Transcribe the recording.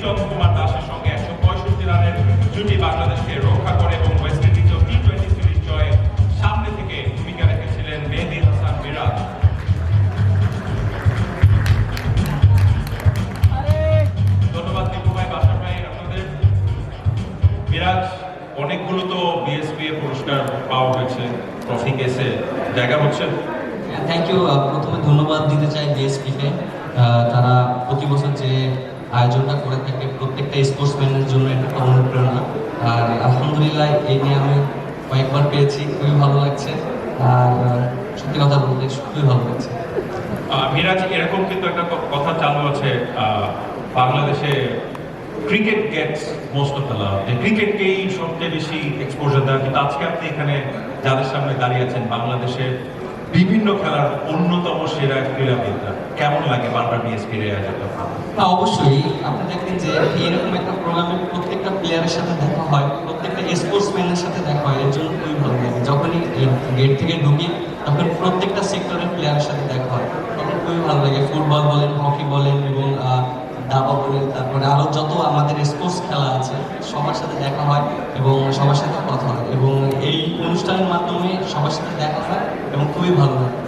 লিটন কুমার দাসের সঙ্গে 165 রানের জুটি বাংলাদেশকে রক্ষা করে এবং ওয়েস্ট ইন্ডিজ টি-20 সিরিজ জয়ে সামনে থেকে ভূমিকা রেখেছিলেন মেহেদী হাসান মিরাজ। ধন্যবাদ দীপু ভাই, বাসা ভাই আপনাদের। মিরাজ, অনেকগুলো তো বিএসপিএ পুরস্কার পাওয়া হয়েছে, ট্রফি কেসে জায়গা হচ্ছে। Thank you. প্রথমে ধন্যবাদ দিতে চাই বিএসপিকে। তারা প্রতি বছর যে আয়োজনটা করে থাকে প্রত্যেকটা স্পোর্টসম্যানের জন্য একটা অনুপ্রেরণা। আর আলহামদুলিল্লাহ এই নিয়ে আমি কয়েকবার পেয়েছি, খুবই ভালো লাগছে। আর সত্যি কথা বলতে খুবই ভালো লাগছে। মিরাজ, এরকম কিন্তু একটা কথা চালু আছে বাংলাদেশে, cricket gets most of the love, যে ক্রিকেটকেই সবচেয়ে বেশি এক্সপোজার দেওয়া। কিন্তু আজকে আপনি এখানে যাদের সামনে দাঁড়িয়ে আছেন বাংলাদেশের বিভিন্ন খেলার অন্যতম সেরা ক্রীড়াবিদরা, কেমন লাগে বারবার বিএসপি এর আয়োজিত? অবশ্যই আপনি দেখবেন যে এরকম একটা প্রোগ্রামে প্রত্যেকটা প্লেয়ারের সাথে দেখা হয়, প্রত্যেকটা স্পোর্টসম্যানের সাথে দেখা হয়, এর জন্য খুবই ভালো লাগে। যখনই গেট থেকে ঢুকি তখন প্রত্যেকটা সেক্টরের প্লেয়ারের সাথে দেখা হয়, তখন খুবই ভালো লাগে। ফুটবল বলেন, হকি বলেন এবং দাবা বলেন, তারপরে আরও যত আমাদের স্পোর্টস খেলা আছে সবার সাথে দেখা হয় এবং সবার সাথে কথা হয় এবং এই অনুষ্ঠানের মাধ্যমে সবার সাথে দেখা হয় এবং খুবই ভালো লাগে।